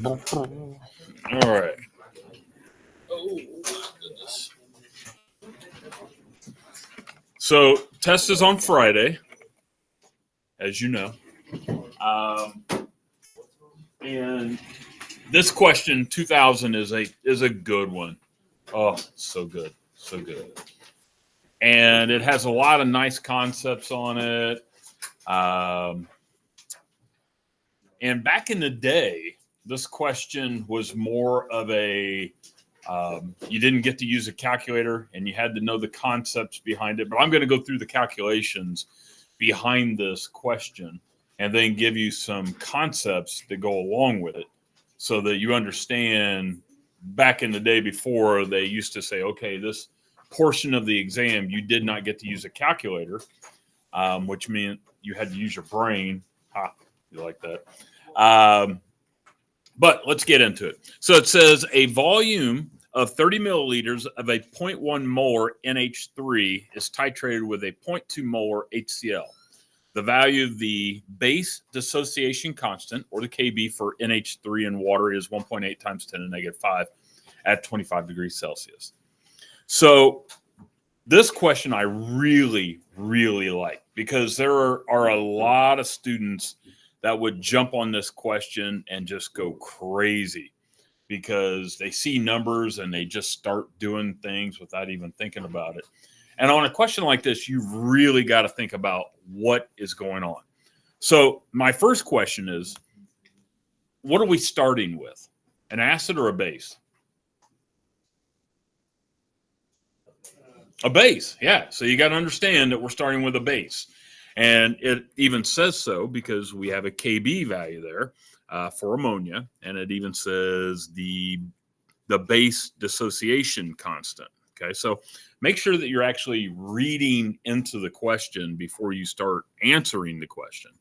All right. Oh, goodness. So, test is on Friday, as you know. Um, and this question, 2000, is a good one. Oh, so good. So good. And it has a lot of nice concepts on it. Um, and back in the day, this question was more of a you didn't get to use a calculator and you had to know the concepts behind it. But I'm going to go through the calculations behind this question and then give you some concepts that go along with it so that you understand. Back in the day before, they used to say, okay, this portion of the exam, you did not get to use a calculator, which meant you had to use your brain. Ha, you like that? But let's get into it. So it says a volume of 30 milliliters of a 0.1 molar NH3 is titrated with a 0.2 molar HCl. The value of the base dissociation constant, or the KB, for NH3 in water is 1.8 times 10 to the negative 5 at 25 degrees Celsius. So this question I really, really like because there are a lot of students that would jump on this question and just go crazy because they see numbers and they just start doing things without even thinking about it. And on a question like this, you've really got to think about what is going on. So my first question is, what are we starting with? An acid or a base? A base, yeah. So you got to understand that we're starting with a base. And it even says so because we have a KB value there for ammonia. And it even says the base dissociation constant. Okay, so make sure that you're actually reading into the question before you start answering the question.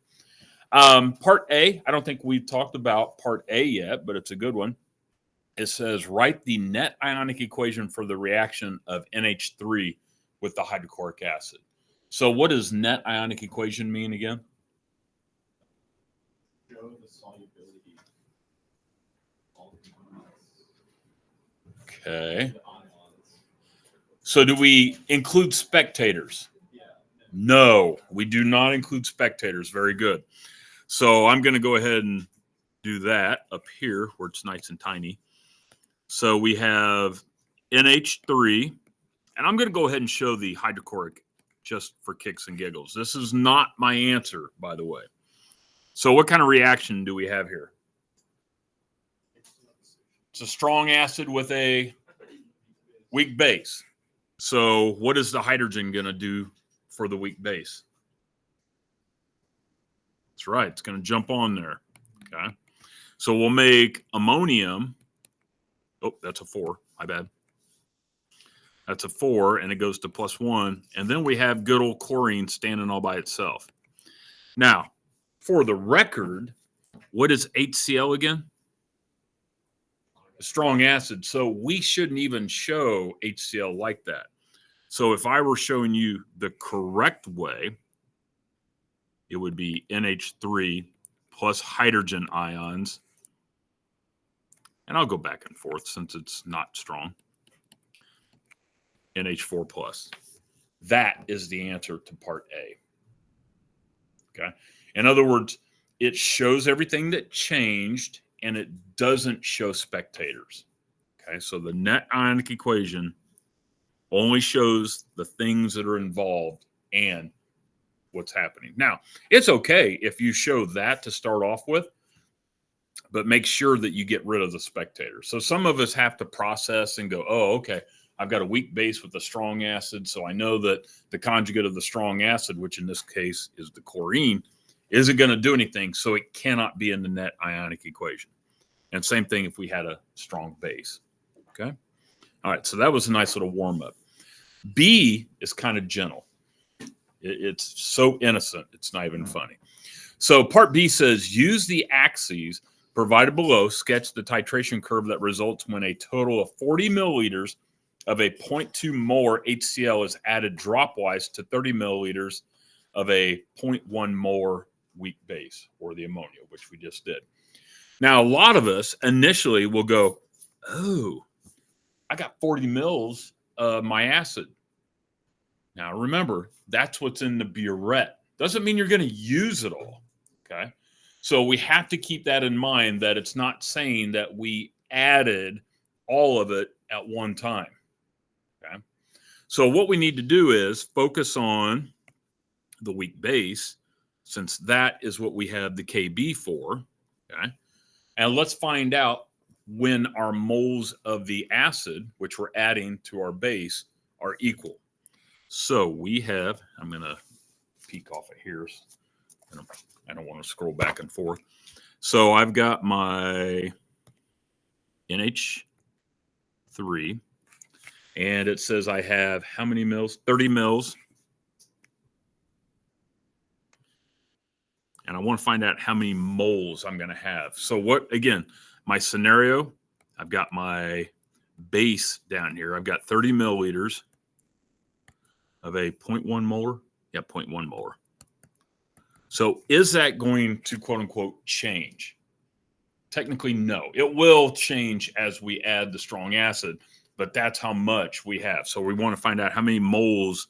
Part A, I don't think we've talked about part A yet, but it's a good one. It says write the net ionic equation for the reaction of NH3 with the hydrochloric acid. So what does net ionic equation mean again? Show the solubility. Okay. So do we include spectators? No, we do not include spectators. Very good. So I'm going to go ahead and do that up here where it's nice and tiny. So we have NH3, and I'm going to go ahead and show the hydrochloric just for kicks and giggles. This is not my answer, by the way. So what kind of reaction do we have here? It's a strong acid with a weak base. So what is the hydrogen going to do for the weak base? That's right. It's going to jump on there. Okay. So we'll make ammonium. Oh, that's a 4. My bad. That's a 4, and it goes to +1. And then we have good old chlorine standing all by itself. Now, for the record, what is HCl again? A strong acid. So we shouldn't even show HCl like that. So if I were showing you the correct way, it would be NH3 plus hydrogen ions. And I'll go back and forth since it's not strong. NH4 plus. That is the answer to part A. Okay. In other words, it shows everything that changed and it doesn't show spectators. Okay. So the net ionic equation only shows the things that are involved and what's happening. Now, it's okay if you show that to start off with, but make sure that you get rid of the spectators. So some of us have to process and go, oh, okay, I've got a weak base with a strong acid, so I know that the conjugate of the strong acid, which in this case is the chlorine, isn't going to do anything, so it cannot be in the net ionic equation. And same thing if we had a strong base. Okay? All right, so that was a nice little warm-up. B is kind of gentle. It's so innocent, it's not even funny. So part B says, use the axes provided below, sketch the titration curve that results when a total of 40 milliliters of a 0.2 molar HCl is added dropwise to 30 milliliters of a 0.1 molar weak base, or the ammonia, which we just did. Now, a lot of us initially will go, oh, I got 40 mils of my acid. Now, remember, that's what's in the burette. Doesn't mean you're going to use it all. Okay. So we have to keep that in mind, that it's not saying that we added all of it at one time. Okay. So what we need to do is focus on the weak base, since that is what we have the KB for. Okay. And let's find out when our moles of the acid, which we're adding to our base, are equal. So we have, I'm going to peek off of here. I don't want to scroll back and forth. So I've got my NH3, and it says I have how many mils? 30 mils. And I want to find out how many moles I'm going to have. So what, again, my scenario, I've got my base down here. I've got 30 milliliters of a 0.1 molar. Yeah, 0.1 molar. So is that going to, quote unquote, change? Technically, no. It will change as we add the strong acid, but that's how much we have. So we want to find out how many moles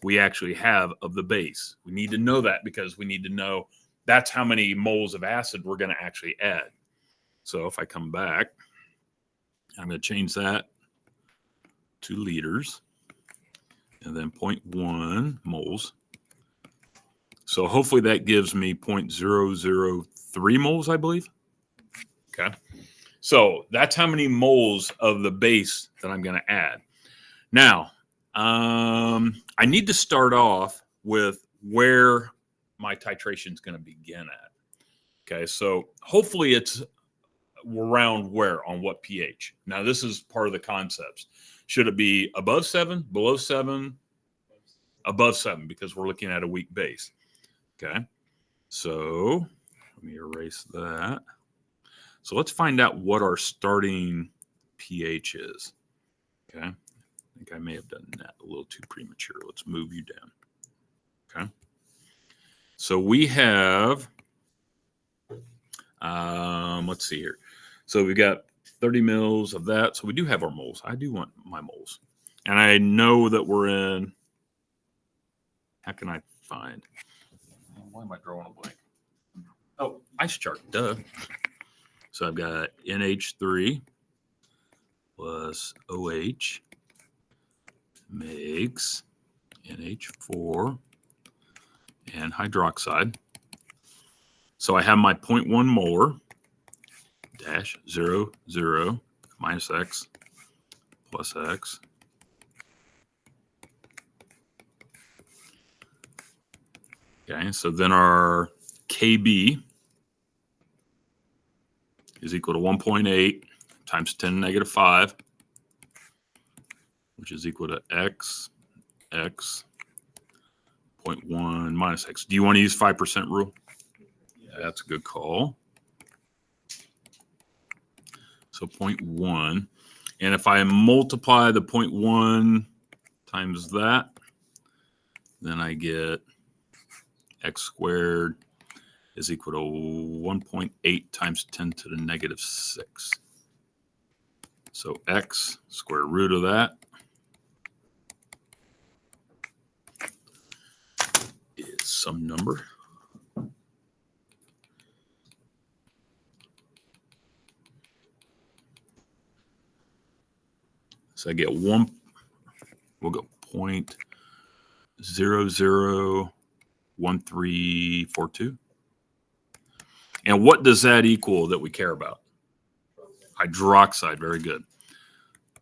we actually have of the base. We need to know that, because we need to know that's how many moles of acid we're going to actually add. So if I come back, I'm going to change that to liters, and then 0.1 moles. So hopefully that gives me 0.003 moles, I believe. Okay. So that's how many moles of the base that I'm going to add. Now, I need to start off with where my titration is going to begin at. Okay. So hopefully it's around where, on what pH. Now, this is part of the concepts. Should it be above 7, below 7, above 7, because we're looking at a weak base. Okay. So let me erase that. So let's find out what our starting pH is. Okay. I think I may have done that a little too premature. Let's move you down. Okay. So we have, let's see here. So we've got 30 mils of that. So we do have our moles. I do want my moles. And I know that we're in, how can I find? Why am I drawing a blank? Oh, ice chart, duh. So I've got NH3 plus OH makes NH4 and hydroxide. So I have my 0.1 molar dash 0, 0 minus X plus X. Okay, so then our KB is equal to 1.8 times 10 to the negative 5, which is equal to X 0.1 minus X. Do you want to use 5% rule? Yeah, that's a good call. So 0.1. And if I multiply the 0.1 times that, then I get X squared is equal to 1.8 times 10 to the negative 6. So X square root of that is some number. So I get we'll go 0.001342. And what does that equal that we care about? Hydroxide. Very good.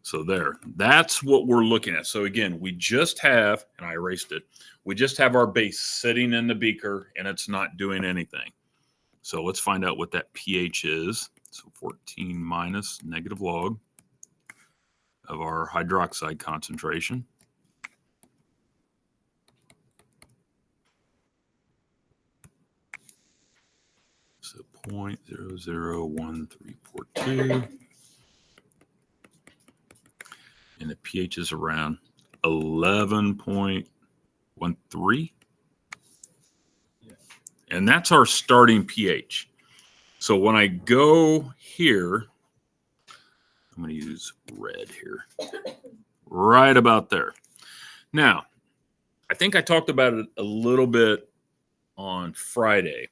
So there, that's what we're looking at. So again, we just have, and I erased it, we just have our base sitting in the beaker and it's not doing anything. So let's find out what that pH is. So 14 minus negative log of our hydroxide concentration. So 0.001342. And the pH is around 11.13. Yeah. And that's our starting pH. So when I go here, I'm going to use red here, right about there. Now, I think I talked about it a little bit on Friday,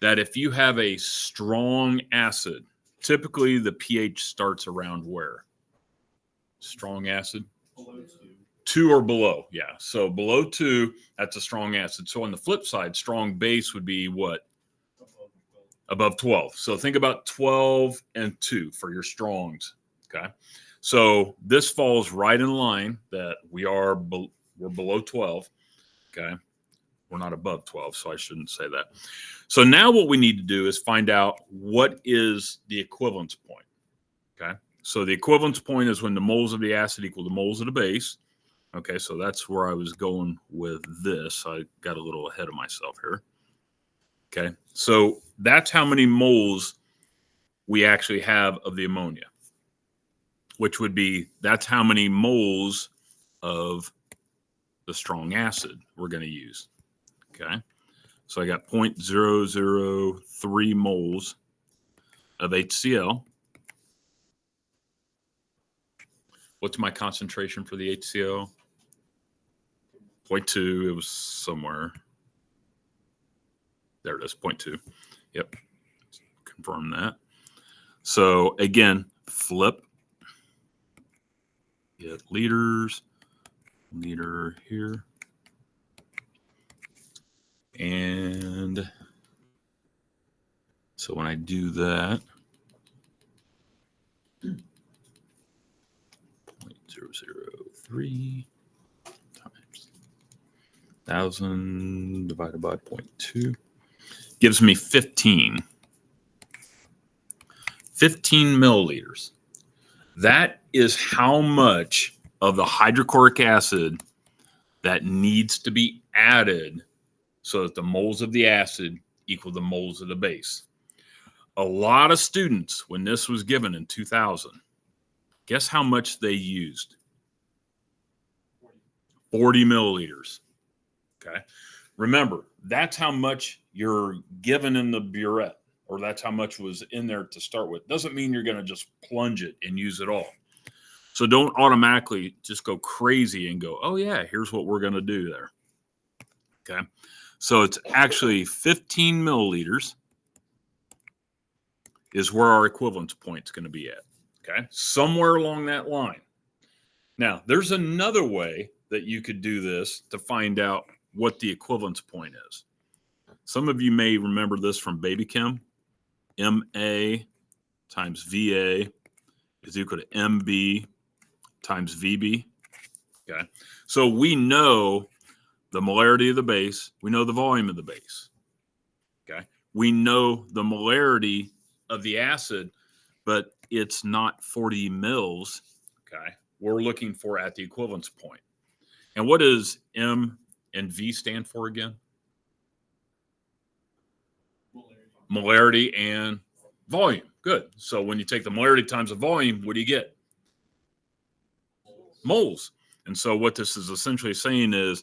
that if you have a strong acid, typically the pH starts around where? Strong acid? Below 2. 2 or below, yeah. So below 2, that's a strong acid. So on the flip side, strong base would be what? Above 12. So think about 12 and 2 for your strongs, okay? So this falls right in line that we're below 12, okay? We're not above 12, so I shouldn't say that. So now what we need to do is find out what is the equivalence point, okay? So the equivalence point is when the moles of the acid equal the moles of the base. Okay, so that's where I was going with this. I got a little ahead of myself here. Okay, so that's how many moles we actually have of the ammonia, which would be, that's how many moles of the strong acid we're going to use. Okay, so I got 0.003 moles of HCl. What's my concentration for the HCl? 0.2. It was somewhere. There it is, 0.2. Yep. Confirm that. So again, flip. Get liters. Liter here. And so when I do that, 0.003 times 1,000 divided by 0.2 gives me 15 milliliters. That is how much of the hydrochloric acid that needs to be added so that the moles of the acid equal the moles of the base. A lot of students, when this was given in 2000, guess how much they used? 40 milliliters. Okay. Remember, that's how much you're given in the burette, or that's how much was in there to start with. Doesn't mean you're going to just plunge it and use it all. So don't automatically just go crazy and go, oh yeah, here's what we're going to do there. Okay. So it's actually 15 milliliters is where our equivalence point is going to be at. Okay. Somewhere along that line. Now, there's another way that you could do this to find out what the equivalence point is. Some of you may remember this from baby chem. MA times VA is equal to MB times VB. Okay. So we know the molarity of the base. We know the volume of the base. Okay. We know the molarity of the acid, but it's not 40 mils. Okay. We're looking for at the equivalence point. And what does M and V stand for again? Molarity and volume. Good. So when you take the molarity times the volume, what do you get? Moles. And so what this is essentially saying is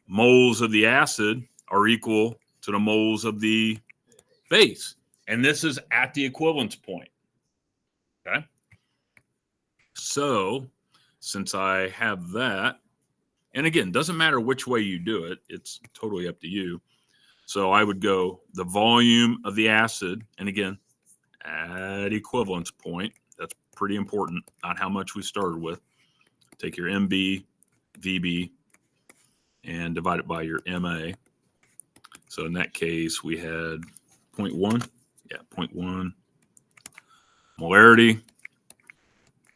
moles of the acid are equal to the moles of the base. And this is at the equivalence point. Okay. So since I have that, and again, doesn't matter which way you do it, it's totally up to you. So I would go the volume of the acid, and again, at equivalence point, that's pretty important, not how much we started with. Take your MB, VB, and divide it by your MA. So in that case, we had 0.1. Yeah, 0.1 molarity.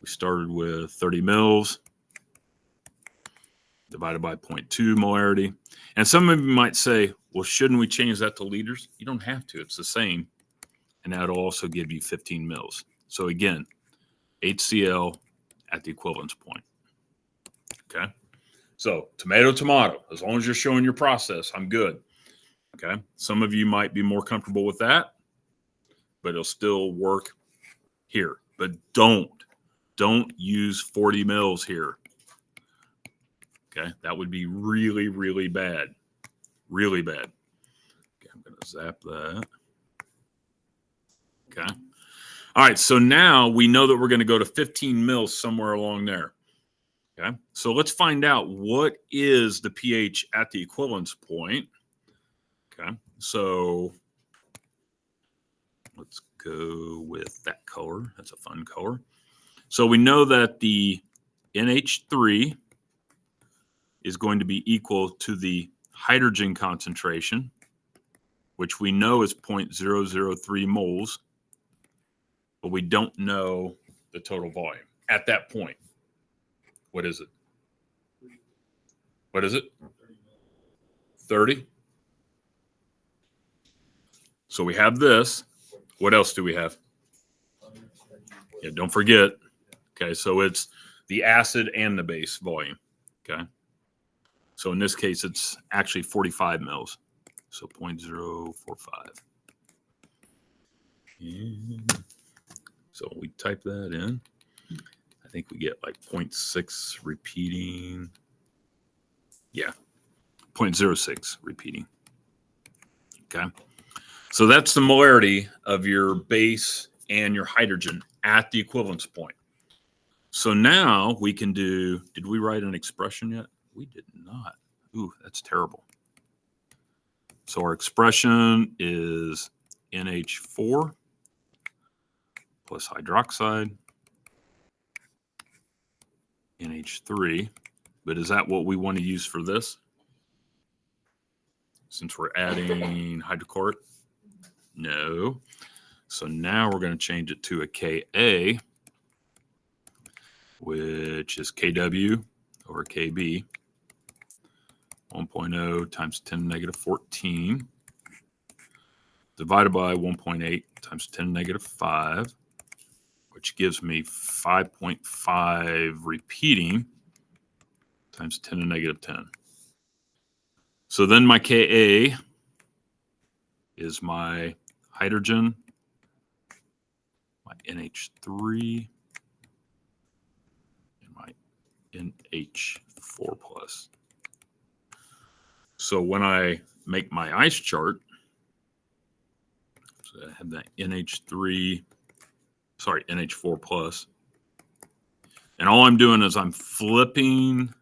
We started with 30 mils divided by 0.2 molarity. And some of you might say, well, shouldn't we change that to liters? You don't have to. It's the same. And that'll also give you 15 mils. So again, HCl at the equivalence point. Okay. So tomato, as long as you're showing your process, I'm good. Okay. Some of you might be more comfortable with that, but it'll still work here. But don't use 40 mils here. Okay. That would be really, really bad. Really bad. Okay. I'm going to zap that. Okay. All right. So now we know that we're going to go to 15 mils somewhere along there. Okay. So let's find out what is the pH at the equivalence point. Okay. So let's go with that color. That's a fun color. So we know that the NH3 is going to be equal to the hydrogen concentration, which we know is 0.003 moles, but we don't know the total volume at that point. What is it? What is it? 30? So we have this. What else do we have? Yeah, don't forget. Okay, so it's the acid and the base volume. Okay. So in this case, it's actually 45 mils. So 0.045. And so we type that in. I think we get like 0.6 repeating. Yeah, 0.06 repeating. Okay. So that's the molarity of your base and your hydrogen at the equivalence point. So now we can do, did we write an expression yet? We did not. Ooh, that's terrible. So our expression is NH4 plus hydroxide, NH3. But is that what we want to use for this? Since we're adding hydrochloric? No. So now we're going to change it to a Ka, which is Kw over Kb, 1.0 times 10 to the negative 14, divided by 1.8 times 10 to the negative 5, which gives me 5.5 repeating times 10 to the negative 10. So then my Ka is my hydrogen, my NH3, and my NH4 plus. So when I make my ice chart, so I have that NH4 plus. And all I'm doing is I'm flipping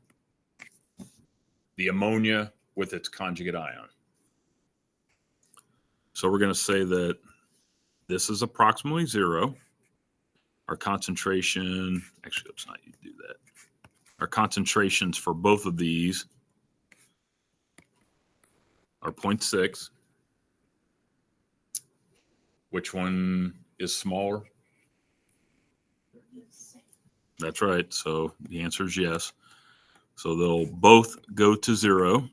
the ammonia with its conjugate ion. So we're going to say that this is approximately 0. Our concentration, actually, let's not do that. Our concentrations for both of these are 0.6. Which one is smaller? That's right. So the answer is yes. So they'll both go to 0.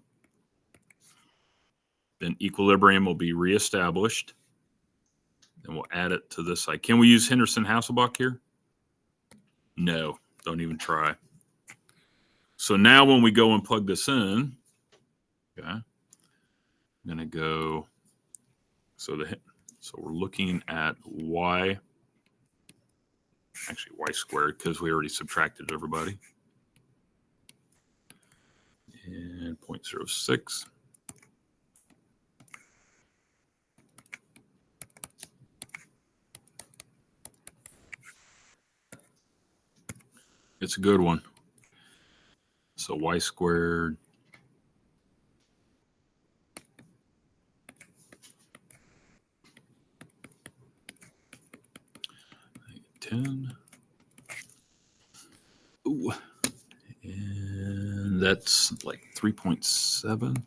Then equilibrium will be reestablished. And we'll add it to this side. Can we use Henderson-Hasselbalch here? No, don't even try. So now when we go and plug this in, okay, I'm going to go, so we're looking at y, actually y squared, because we already subtracted everybody. And 0.06. It's a good one. So y squared. Ooh. And that's like 3.7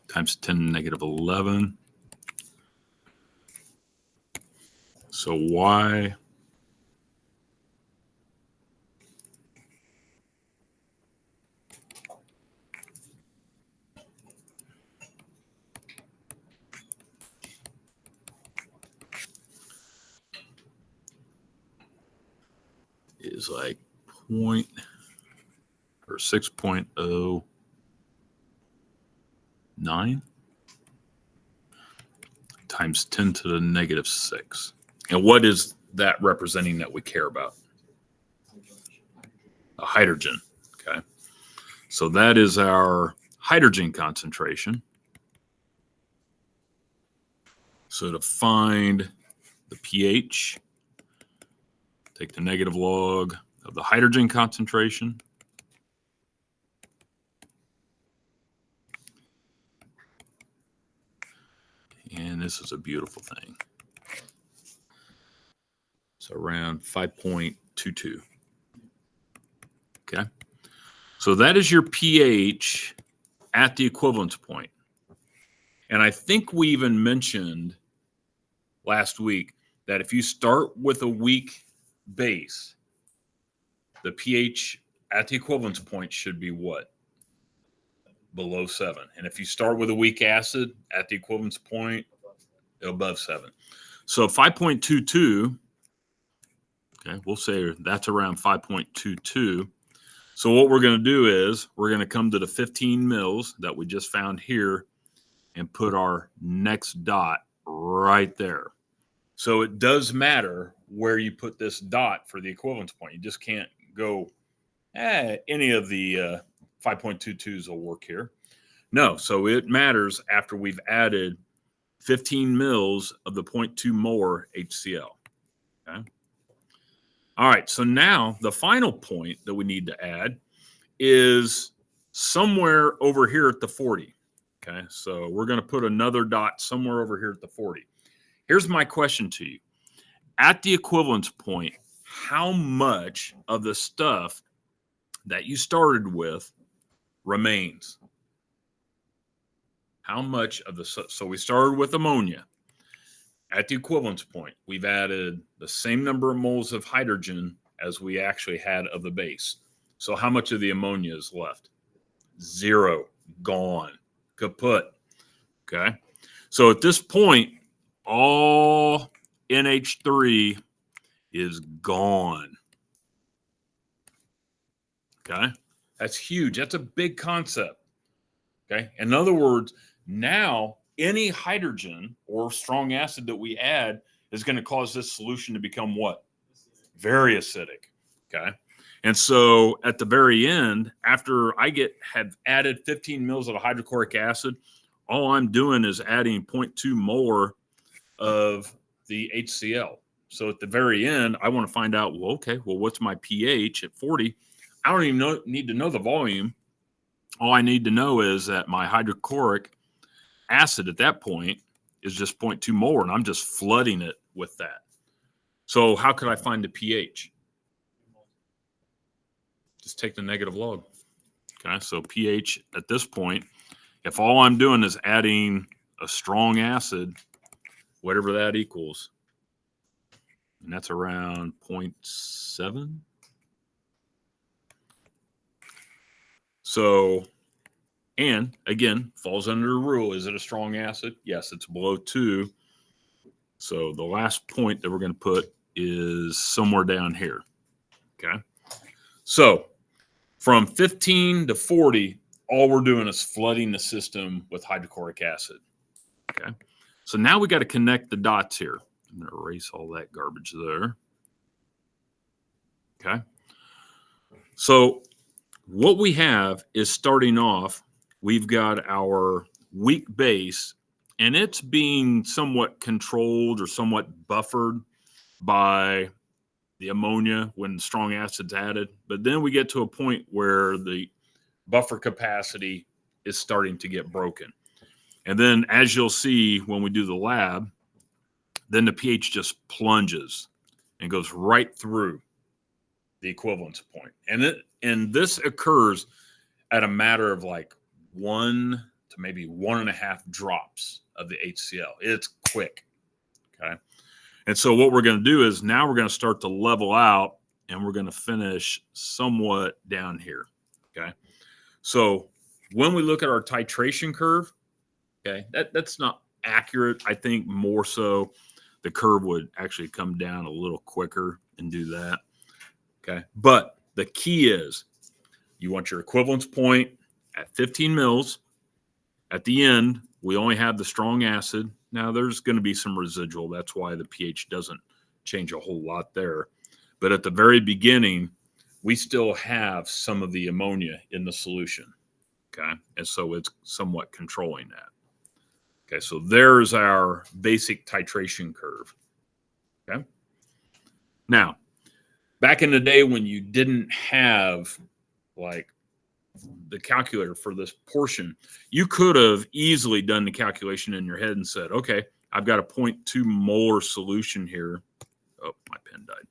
times 10 to the negative 11. So y is like 6.09 times 10 to the negative 6. And what is that representing that we care about? A hydrogen. Okay. So that is our hydrogen concentration. So to find the pH, take the negative log of the hydrogen concentration. And this is a beautiful thing. So around 5.22. Okay. So that is your pH at the equivalence point. And I think we even mentioned last week that if you start with a weak base, the pH at the equivalence point should be what? Below 7. And if you start with a weak acid at the equivalence point, above 7. So 5.22, okay, we'll say that's around 5.22. So what we're going to do is we're going to come to the 15 mils that we just found here and put our next dot right there. So it does matter where you put this dot for the equivalence point. You just can't go, any of the 5.22s will work here. No, so it matters after we've added 15 mils of the 0.2 molar HCl. Okay. All right, so now the final point that we need to add is somewhere over here at the 40. Okay, so we're going to put another dot somewhere over here at the 40. Here's my question to you. At the equivalence point, how much of the stuff that you started with remains? How much of the, so we started with ammonia. At the equivalence point, we've added the same number of moles of hydrogen as we actually had of the base. So how much of the ammonia is left? 0, gone, kaput. Okay. So at this point, all NH3 is gone. Okay. That's huge. That's a big concept. Okay. In other words, now any hydrogen or strong acid that we add is going to cause this solution to become what? Very acidic. Okay. And so at the very end, after I have added 15 mils of hydrochloric acid, all I'm doing is adding 0.2 molar of the HCl. So at the very end, I want to find out, well, okay, well, what's my pH at 40? I don't even need to know the volume. All I need to know is that my hydrochloric acid at that point is just 0.2 molar, and I'm just flooding it with that. So how could I find the pH? Just take the negative log. Okay, so pH at this point, if all I'm doing is adding a strong acid, whatever that equals, and that's around 0.7. So, and again, falls under the rule. Is it a strong acid? Yes, it's below 2. So the last point that we're going to put is somewhere down here. Okay. So from 15 to 40, all we're doing is flooding the system with hydrochloric acid. Okay. So now we got to connect the dots here. I'm going to erase all that garbage there. Okay. So what we have is starting off, we've got our weak base, and it's being somewhat controlled or somewhat buffered by the ammonia when strong acid's added. But then we get to a point where the buffer capacity is starting to get broken. And then as you'll see when we do the lab, then the pH just plunges and goes right through the equivalence point. And this occurs at a matter of like 1 to maybe 1.5 drops of the HCl. It's quick. Okay. And so what we're going to do is now we're going to start to level out, and we're going to finish somewhat down here. Okay. So when we look at our titration curve, okay, that's not accurate. I think more so the curve would actually come down a little quicker and do that. Okay. But the key is you want your equivalence point at 15 mils. At the end, we only have the strong acid. Now there's going to be some residual. That's why the pH doesn't change a whole lot there. But at the very beginning, we still have some of the ammonia in the solution. Okay. And so it's somewhat controlling that. Okay, so there's our basic titration curve. Okay. Now, back in the day when you didn't have like the calculator for this portion, you could have easily done the calculation in your head and said, okay, I've got a 0.2 molar solution here. Oh, my pen died.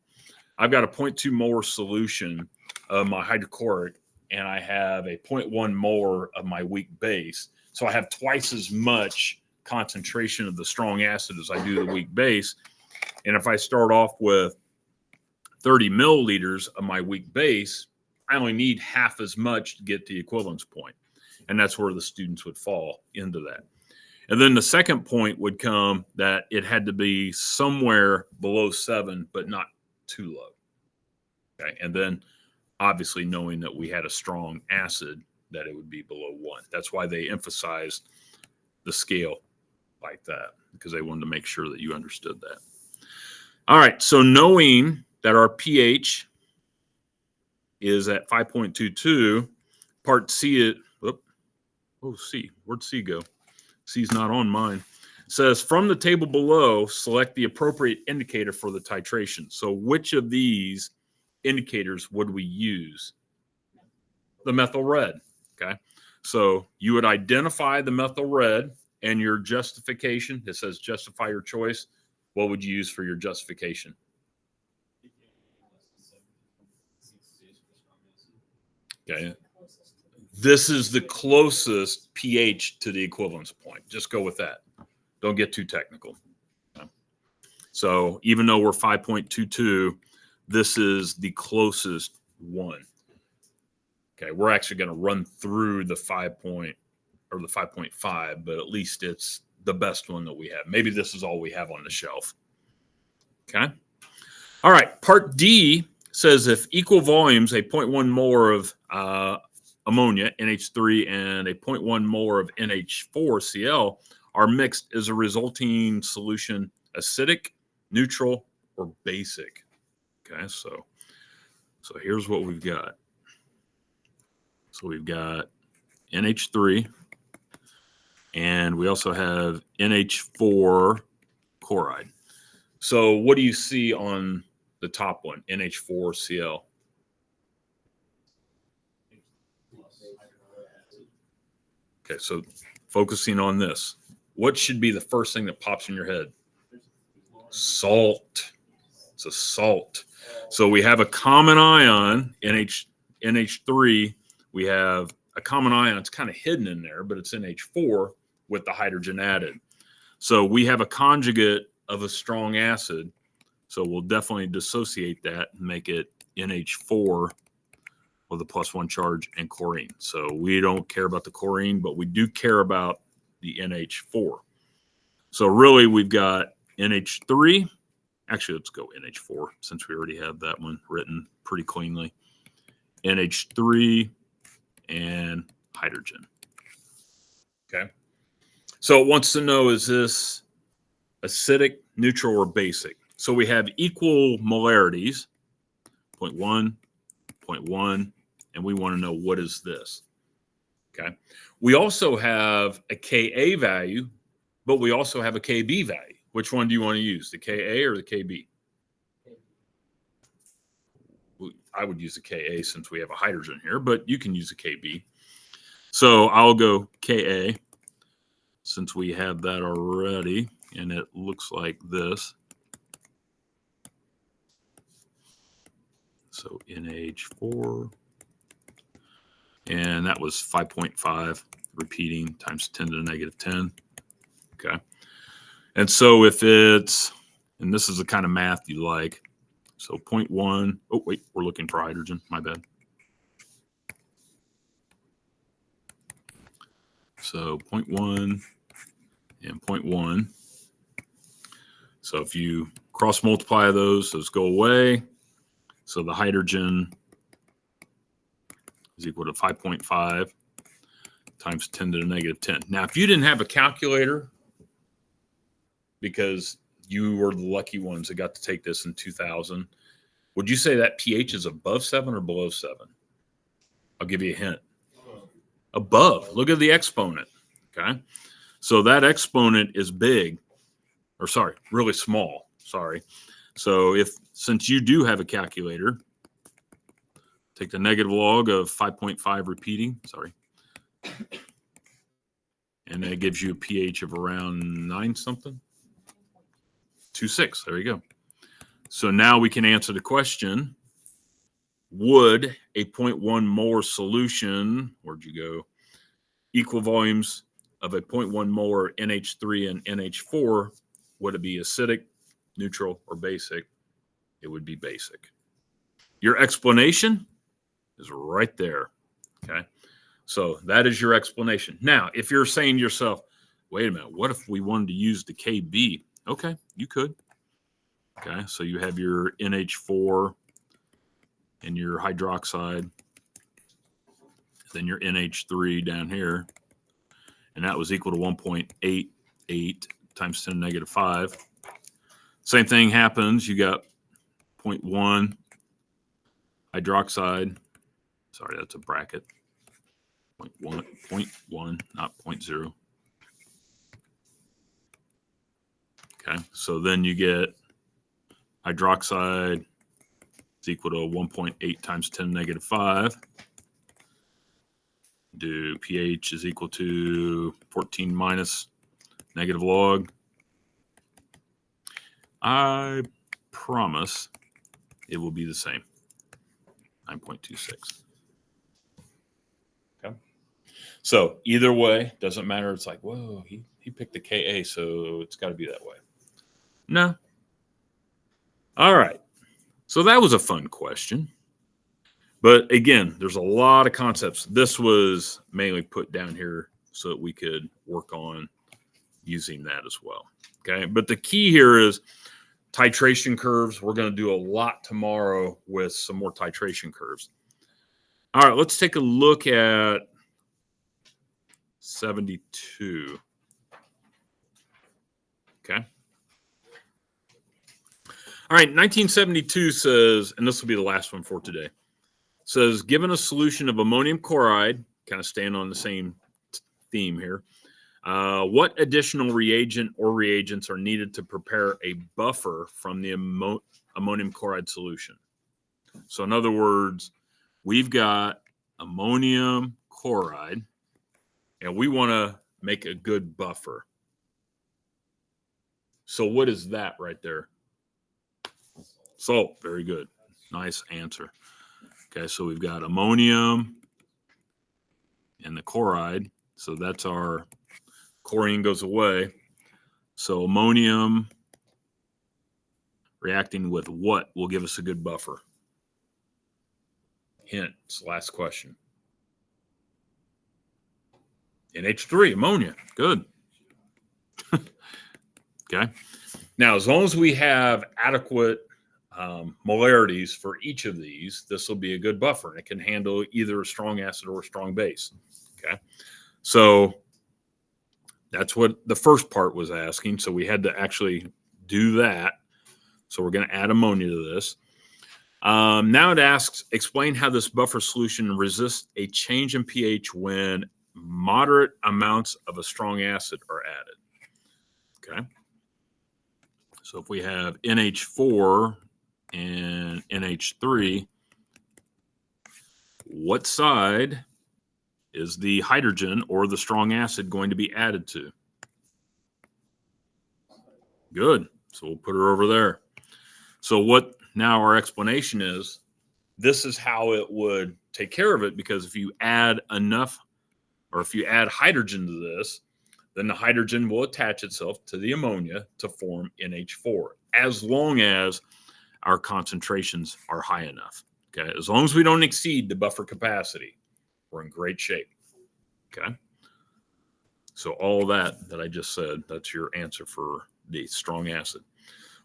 I've got a 0.2 molar solution of my hydrochloric, and I have a 0.1 molar of my weak base. So I have twice as much concentration of the strong acid as I do the weak base. And if I start off with 30 milliliters of my weak base, I only need half as much to get the equivalence point. And that's where the students would fall into that. And then the second point would come that it had to be somewhere below 7, but not too low. Okay. And then obviously knowing that we had a strong acid, that it would be below 1. That's why they emphasized the scale like that, because they wanted to make sure that you understood that. All right. So knowing that our pH is at 5.22, part C, C, where'd C go? C's not on mine. It says from the table below, select the appropriate indicator for the titration. So which of these indicators would we use? The methyl red. Okay. So you would identify the methyl red and your justification. It says justify your choice. What would you use for your justification? Okay. This is the closest pH to the equivalence point. Just go with that. Don't get too technical. Okay. So even though we're 5.22, this is the closest one. Okay, we're actually going to run through the 5.5, but at least it's the best one that we have. Maybe this is all we have on the shelf. Okay. All right. Part D says if equal volumes, a 0.1 molar of ammonia, NH3, and a 0.1 molar of NH4Cl are mixed, is a resulting solution acidic, neutral, or basic? Okay, so here's what we've got. So we've got NH3, and we also have NH4 chloride. So what do you see on the top one, NH4Cl? Okay, so focusing on this, what should be the first thing that pops in your head? Salt. It's a salt. So we have a common ion, NH3. We have a common ion. It's kind of hidden in there, but it's NH4 with the hydrogen added. So we have a conjugate of a strong acid. So we'll definitely dissociate that and make it NH4 with a +1 charge and chlorine. So we don't care about the chlorine, but we do care about the NH4. So really we've got NH3. Actually, let's go NH4 since we already have that one written pretty cleanly. NH3 and hydrogen. Okay. So it wants to know, is this acidic, neutral, or basic? So we have equal molarities, 0.1, 0.1, and we want to know what is this. Okay. We also have a Ka value, but we also have a Kb value. Which one do you want to use, the Ka or the Kb? I would use the Ka since we have a hydrogen here, but you can use a Kb. So I'll go Ka since we have that already, and it looks like this. So NH4, and that was 5.5 repeating times 10 to the negative 10. Okay. And so if it's, and this is the kind of math you like, so 0.1, oh wait, we're looking for hydrogen, my bad. So 0.1 and 0.1. So if you cross multiply those go away. So the hydrogen is equal to 5.5 times 10 to the negative 10. Now, if you didn't have a calculator, because you were the lucky ones that got to take this in 2000, would you say that pH is above 7 or below 7? I'll give you a hint. Above. Look at the exponent. Okay. So that exponent is big, or sorry, really small. Sorry. So since you do have a calculator, take the negative log of 5.5 repeating, sorry. And that gives you a pH of around 9 something. 2.6. There you go. So now we can answer the question, would a 0.1 molar solution, where'd you go, equal volumes of a 0.1 molar NH3 and NH4, would it be acidic, neutral, or basic? It would be basic. Your explanation is right there. Okay. So that is your explanation. Now, if you're saying to yourself, wait a minute, what if we wanted to use the KB? Okay, you could. Okay, so you have your NH4 and your hydroxide, then your NH3 down here, and that was equal to 1.88 times 10 to the negative 5. Same thing happens. You got 0.1 hydroxide. Sorry, that's a bracket. 0.1, not 0.0. Okay, so then you get hydroxide is equal to 1.8 times 10 to the negative 5. Do pH is equal to 14 minus negative log. I promise it will be the same, 9.26. Okay. So either way, doesn't matter. It's like, whoa, he picked the Ka, so it's got to be that way. No. All right. So that was a fun question. But again, there's a lot of concepts. This was mainly put down here so that we could work on using that as well. Okay. But the key here is titration curves. We're going to do a lot tomorrow with some more titration curves. All right. Let's take a look at 72. Okay. All right. 1972 says, and this will be the last one for today, says, given a solution of ammonium chloride, kind of staying on the same theme here, what additional reagent or reagents are needed to prepare a buffer from the ammonium chloride solution? So in other words, we've got ammonium chloride, and we want to make a good buffer. So what is that right there? Salt. Very good. Nice answer. Okay, so we've got ammonium and the chloride. So that's our chlorine goes away. So ammonium reacting with what will give us a good buffer? Hint, it's the last question. NH3, ammonia. Good. Okay. Now, as long as we have adequate molarities for each of these, this will be a good buffer, and it can handle either a strong acid or a strong base. Okay. So that's what the first part was asking. So we had to actually do that. So we're going to add ammonia to this. Now it asks, explain how this buffer solution resists a change in pH when moderate amounts of a strong acid are added. Okay. So if we have NH4 and NH3, what side is the hydrogen or the strong acid going to be added to? Good. So we'll put her over there. So what now our explanation is, this is how it would take care of it, because if you add enough, or if you add hydrogen to this, then the hydrogen will attach itself to the ammonia to form NH4, as long as our concentrations are high enough. Okay. As long as we don't exceed the buffer capacity, we're in great shape. Okay. So all that I just said, that's your answer for the strong acid.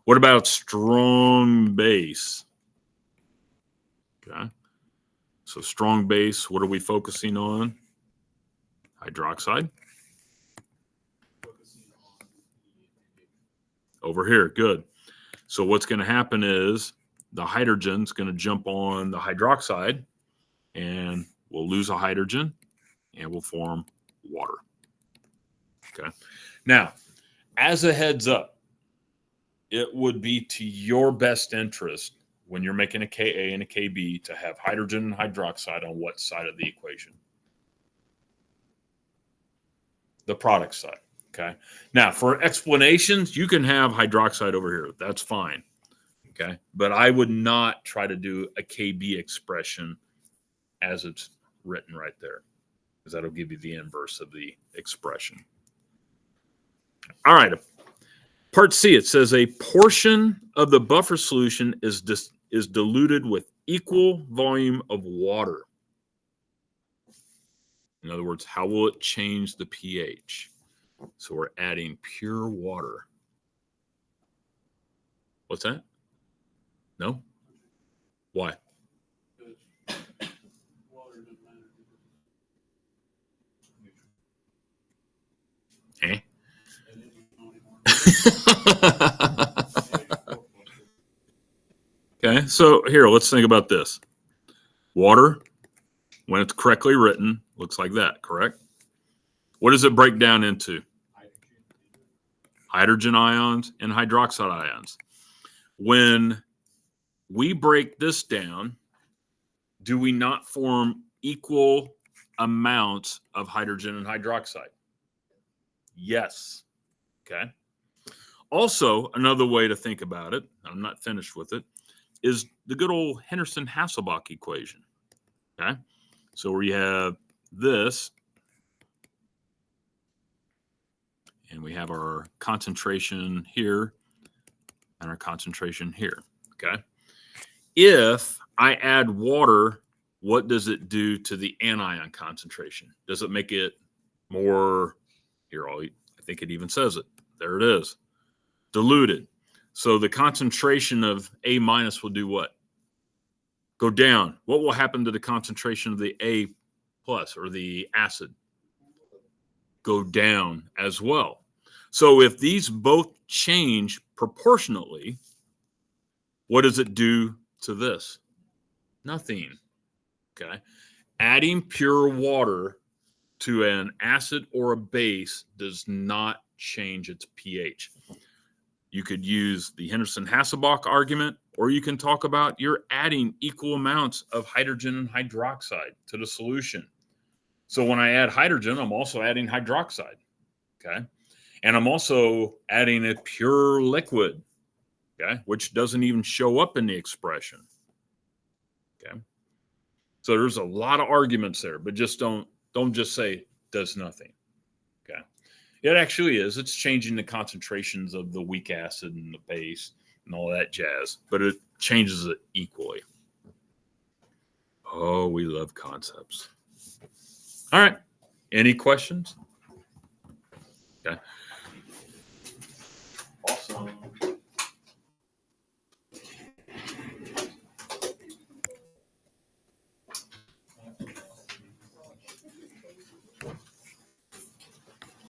What about strong base? Okay. So strong base, what are we focusing on? Hydroxide. Over here, good. So what's going to happen is the hydrogen's going to jump on the hydroxide, and we'll lose a hydrogen, and we'll form water. Okay. Now, as a heads up, it would be to your best interest when you're making a Ka and a Kb to have hydrogen and hydroxide on what side of the equation? The product side. Okay. Now, for explanations, you can have hydroxide over here. That's fine. Okay. But I would not try to do a Kb expression as it's written right there, because that'll give you the inverse of the expression. All right. Part C, it says a portion of the buffer solution is diluted with equal volume of water. In other words, how will it change the pH? So we're adding pure water. What's that? No? Why? Eh? Okay, so here, let's think about this. Water, when it's correctly written, looks like that, correct? What does it break down into? Hydrogen ions and hydroxide ions. When we break this down, do we not form equal amounts of hydrogen and hydroxide? Yes. Okay. Also, another way to think about it, I'm not finished with it, is the good old Henderson-Hasselbalch equation. Okay. So we have this, and we have our concentration here and our concentration here. Okay. If I add water, what does it do to the anion concentration? Does it make it more, here, I think it even says it. There it is. Diluted. So the concentration of A minus will do what? Go down. What will happen to the concentration of the A plus or the acid? Go down as well. So if these both change proportionately, what does it do to this? Nothing. Okay. Adding pure water to an acid or a base does not change its pH. You could use the Henderson-Hasselbalch argument, or you can talk about you're adding equal amounts of hydrogen and hydroxide to the solution. So when I add hydrogen, I'm also adding hydroxide. Okay. And I'm also adding a pure liquid, okay, which doesn't even show up in the expression. Okay. So there's a lot of arguments there, but just don't just say does nothing. Okay. It actually is. It's changing the concentrations of the weak acid and the base and all that jazz, but it changes it equally. Oh, we love concepts. All right. Any questions? Okay. Awesome.